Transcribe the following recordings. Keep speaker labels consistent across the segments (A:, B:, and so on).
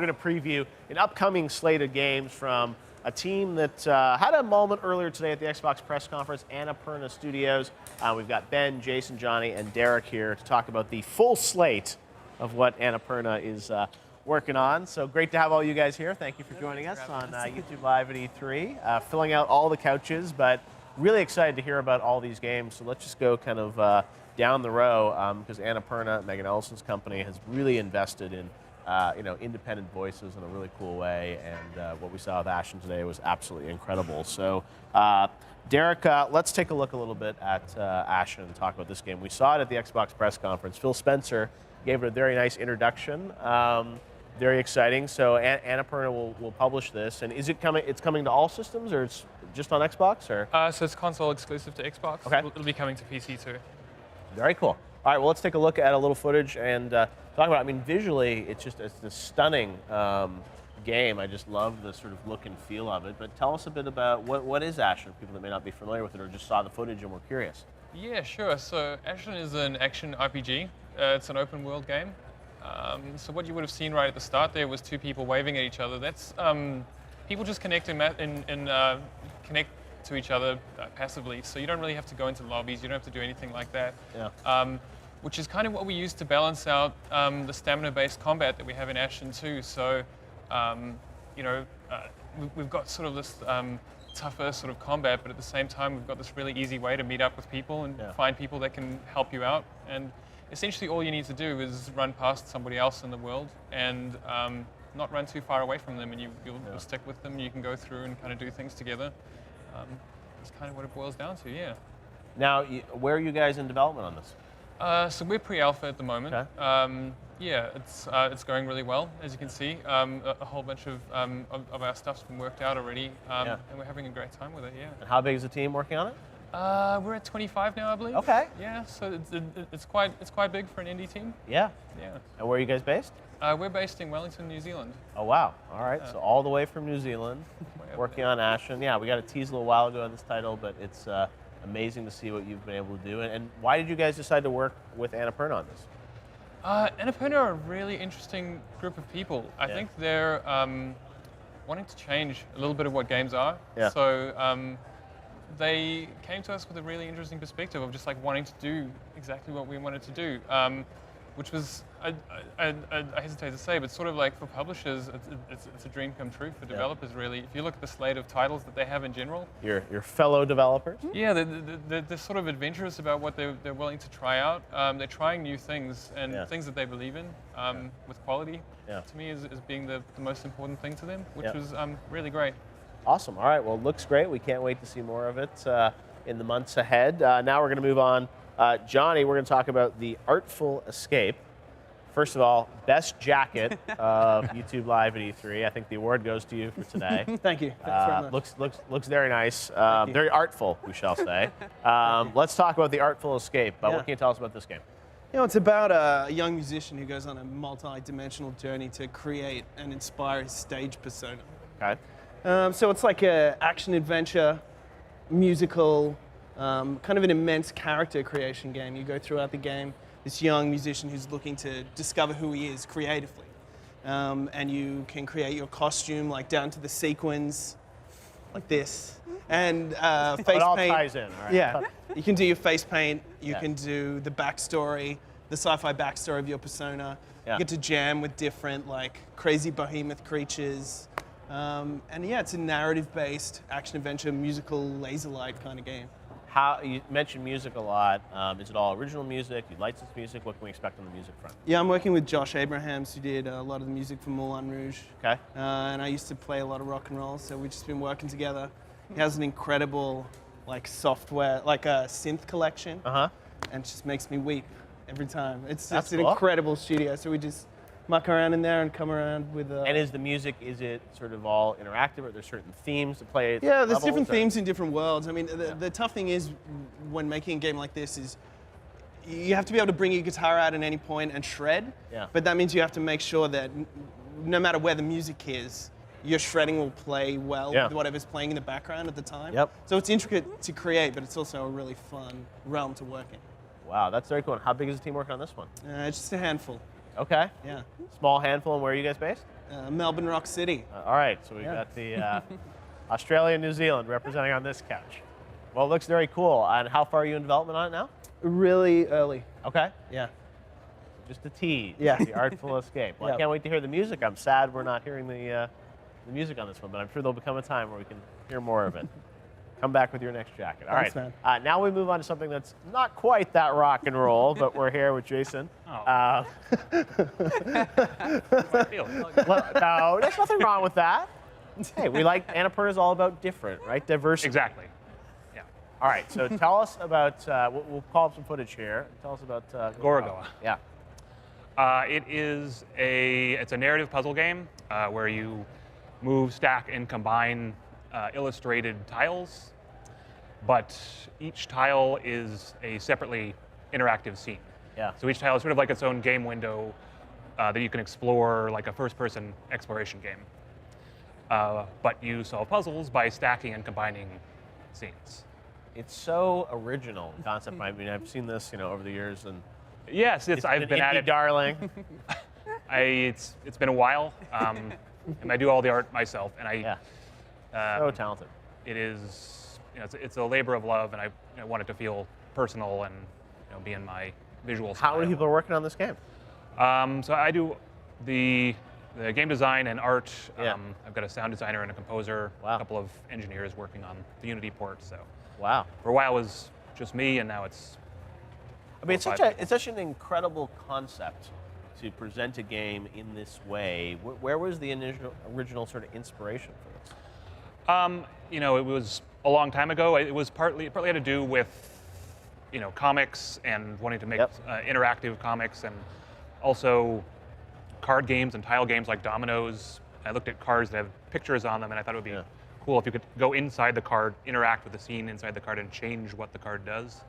A: we're going to preview an upcoming slate of games from a team that had a moment earlier today at the Xbox press conference, Annapurna Studios. We've got Ben, Jason, Johnny, and Derek here to talk about the full slate of what Annapurna is working on. So great to have all you guys here. Thank you for joining us on YouTube Live at E3. Filling out all the couches, but really excited to hear about all these games. So let's just go kind of down the row, because Annapurna, Megan Ellison's company, has really invested in independent voices in a really cool way, and what we saw with ASHEN today was absolutely incredible. So, Derek, let's take a look a little bit at ASHEN and talk about this game. We saw it at the Xbox press conference. Phil Spencer gave it a very nice introduction. Very exciting. So, Annapurna will publish this, and is it coming? It's coming to all systems, or it's just on Xbox, or?
B: So it's console exclusive to Xbox.
A: Okay.
B: It'll be coming to PC too.
A: Very cool. All right, well, let's take a look at a little footage and talk about it. I mean, visually, it's a stunning game. I just love the sort of look and feel of it. But tell us a bit about what is ASHEN, people that may not be familiar with it or just saw the footage and were curious.
B: Yeah, sure. So ASHEN is an action RPG. It's an open world game. So what you would have seen right at the start there was two people waving at each other. That's people just connecting connect to each other passively, so you don't really have to go into lobbies, you don't have to do anything like that. Yeah. Which is kind of what we use to balance out the stamina-based combat that we have in ASHEN too. So, we've got sort of this tougher sort of combat, but at the same time we've got this really easy way to meet up with people and find people that can help you out. And essentially all you need to do is run past somebody else in the world and not run too far away from them, and you'll stick with them. You can go through and kind of do things together. That's kind of what it boils down to, yeah.
A: Now, where are you guys in development on this?
B: So we're pre-alpha at the moment.
A: Okay.
B: Yeah, it's going really well, as you can see. A whole bunch of our stuff's been worked out already, and we're having a great time with it, yeah.
A: And how big is the team working on it?
B: We're at 25 now, I believe.
A: Okay.
B: Yeah, so it's quite big for an indie team.
A: Yeah.
B: Yeah.
A: And where are you guys based?
B: We're based in Wellington, New Zealand.
A: Oh, wow. All right, so all the way from New Zealand, working on ASHEN. Yeah, we got a tease a little while ago on this title, but it's amazing to see what you've been able to do. And why did you guys decide to work with Annapurna on this?
B: Annapurna are a really interesting group of people. I think they're wanting to change a little bit of what games are. Yeah. So they came to us with a really interesting perspective of just like wanting to do exactly what we wanted to do. Which was, I hesitate to say, but sort of like for publishers, it's a dream come true. For developers, really. If you look at the slate of titles that they have in general. Your
A: fellow developers?
B: Yeah, they're sort of adventurous about what they're willing to try out. They're trying new things and things that they believe in with quality. Yeah. To me, is being the most important thing to them, which was really great.
A: Awesome. All right, well, it looks great. We can't wait to see more of it in the months ahead. Now we're going to move on. Johnny, we're going to talk about the Artful Escape. First of all, best jacket of YouTube Live at E3. I think the award goes to you for today.
C: Thank you. Thanks very much.
A: Looks very nice. Very artful, we shall say. Let's talk about the Artful Escape. What can you tell us about this game?
C: You know, it's about a young musician who goes on a multi-dimensional journey to create and inspire his stage persona.
A: Okay.
C: So it's like an action-adventure, musical, kind of an immense character creation game. You go throughout the game, this young musician who's looking to discover who he is creatively. And you can create your costume like down to the sequins, like this. And face paint.
A: It all ties in, all right?
C: Yeah. You can do your face paint, you can do the backstory, the sci-fi backstory of your persona. You get to jam with different like crazy behemoth creatures. And yeah, it's a narrative-based action-adventure, musical, laser-like kind of game.
A: You mentioned music a lot. Is it all original music? Do you license music? What can we expect on the music front?
C: Yeah, I'm working with Josh Abrahams, who did a lot of the music for Moulin Rouge.
A: Okay.
C: And I used to play a lot of rock and roll, so we've just been working together. He has an incredible like software, like a synth collection, and it just makes me weep every time. It's an incredible studio, so we just muck around in there and come around with.
A: And is the music, is it sort of all interactive, or are there certain themes to play?
C: Yeah, there's different themes in different worlds. I mean, the tough thing is when making a game like this is you have to be able to bring your guitar out at any point and shred. Yeah. But that means you have to make sure that no matter where the music is, your shredding will play well with whatever's playing in the background at the time. Yep. So it's intricate to create, but it's also a really fun realm to work in.
A: Wow, that's very cool. And how big is the team working on this one?
C: It's just a handful.
A: Okay.
C: Yeah.
A: Small handful. And where are you guys based?
C: Melbourne Rock City.
A: All right, so we've got the Australia and New Zealand representing on this couch. Well, it looks very cool. And how far are you in development on it now?
C: Really early.
A: Okay.
C: Yeah.
A: Just a tease.
C: Yeah.
A: The Artful Escape. Well, I can't wait to hear the music. I'm sad we're not hearing the music on this one, but I'm sure there'll become a time where we can hear more of it. Come back with your next jacket. All
C: Thanks,
A: right.
C: man.
A: Now we move on to something that's not quite that rock and roll, but we're here with Jason.
D: Oh.
A: Well, no, there's nothing wrong with that. Hey, we like Annapurna is all about different, right? Diversity.
D: Exactly. Yeah.
A: All right, so tell us about, we'll call up some footage here. Tell us about
D: GOROGOA.
A: Yeah.
D: It's a narrative puzzle game where you move, stack, and combine illustrated tiles, but each tile is a separately interactive scene.
A: Yeah.
D: So each tile is sort of like its own game window that you can explore, like a first-person exploration game. But you solve puzzles by stacking and combining scenes.
A: It's so original concept. I mean, I've seen this, over the years, and
D: yes, I've been at it.
A: Darling.
D: It's been a while, and I do all the art myself, and
A: so talented.
D: It is, it's a labor of love, and I want it to feel personal and be in my visual style.
A: How many people are working on this game?
D: So I do the game design and art.
A: Yeah.
D: I've got a sound designer and a composer,
A: Wow.
D: a couple of engineers working on the Unity port. So
A: Wow.
D: for a while it was just me, and now it's.
A: I mean, it's such an incredible concept to present a game in this way. Where was the original sort of inspiration for this?
D: It was a long time ago. It was partly had to do with, comics and wanting to make interactive comics, and also card games and tile games like dominoes. I looked at cards that have pictures on them, and I thought it would be cool if you could go inside the card, interact with the scene inside the card, and change what the card does.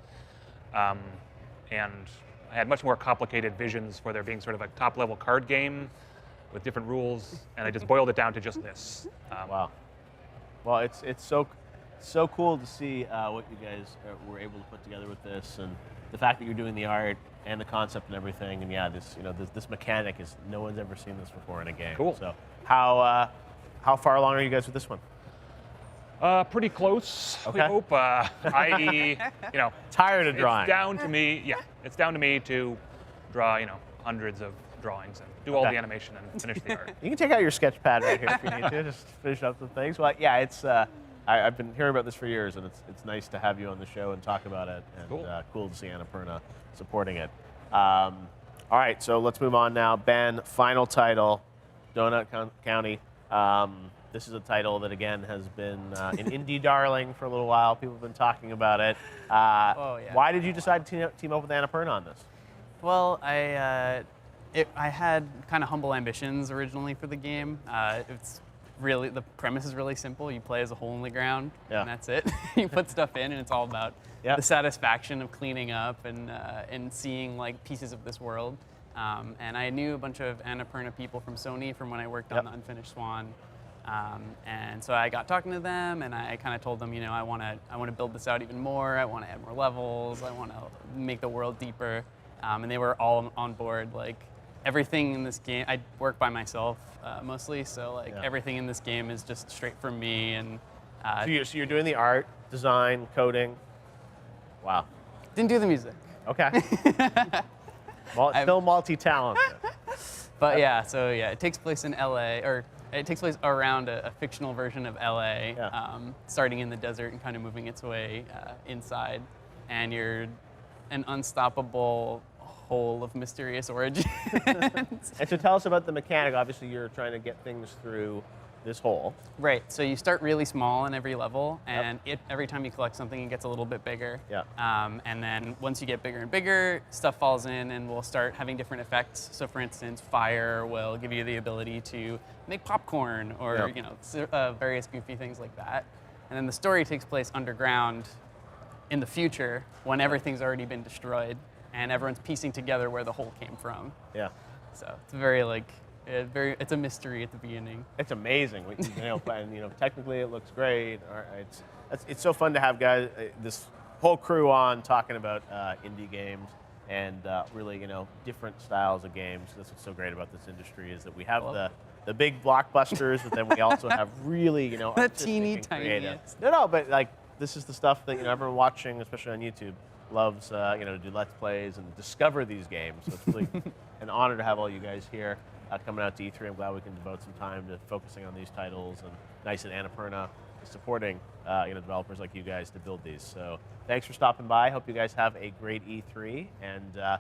D: And I had much more complicated visions for there being sort of a top-level card game with different rules, and I just boiled it down to just this.
A: Wow. Well, it's so cool to see what you guys were able to put together with this, and the fact that you're doing the art and the concept and everything. And this mechanic is no one's ever seen this before in a game.
D: Cool.
A: So how far along are you guys with this one?
D: Pretty close.
A: Okay.
D: We hope.
A: Tired of drawing.
D: It's down to me. Yeah, it's down to me to draw, hundreds of drawings and do all the animation and finish the art.
A: You can take out your sketch pad right here if you need to, just finish up some things. Well, yeah, it's. I've been hearing about this for years, and it's nice to have you on the show and talk about it. And
D: cool.
A: Cool to see Annapurna supporting it. All right, so let's move on now. Ben, final title, Donut County. This is a title that, again, has been an indie darling for a little while. People have been talking about it. Why did you decide to team up with Annapurna on this?
E: Well, I had kind of humble ambitions originally for the game. It's really, the premise is really simple. You play as a hole in the ground, and that's it. You put stuff in, and it's all about the satisfaction of cleaning up and seeing like pieces of this world. And I knew a bunch of Annapurna people from Sony from when I worked on the Unfinished Swan. And so I got talking to them, and I kind of told them, I want to build this out even more. I want to add more levels. I want to make the world deeper. And they were all on board. Like everything in this game, I work by myself mostly, so everything in this game is just straight from me. And
A: so you're doing the art, design, coding. Wow.
E: Didn't do the music.
A: Okay. Well, it's still multi-talented.
E: But it takes place in LA, or it takes place around a fictional version of LA, starting in the desert and kind of moving its way inside. And you're an unstoppable hole of mysterious origins.
A: And so tell us about the mechanic. Obviously, you're trying to get things through this hole.
E: Right. So you start really small in every level, and every time you collect something, it gets a little bit bigger.
A: Yeah.
E: And then once you get bigger and bigger, stuff falls in, and we'll start having different effects. So, for instance, fire will give you the ability to make popcorn, or various goofy things like that. And then the story takes place underground, in the future, when everything's already been destroyed, and everyone's piecing together where the hole came from.
A: Yeah.
E: So it's very it's a mystery at the beginning.
A: It's amazing. And, technically it looks great. It's so fun to have guys, this whole crew on talking about indie games and really, different styles of games. That's what's so great about this industry, is that we have the big blockbusters, but then we also have really, you know,
E: the
A: artistic
E: teeny
A: and creative.
E: tiniest.
A: No, but like this is the stuff that, you know, everyone watching, especially on YouTube, loves, you know, to do Let's Plays and discover these games. So it's really an honor to have all you guys here coming out to E3. I'm glad we can devote some time to focusing on these titles, and nice that Annapurna is supporting, you know, developers like you guys to build these. So thanks for stopping by. Hope you guys have a great E3, and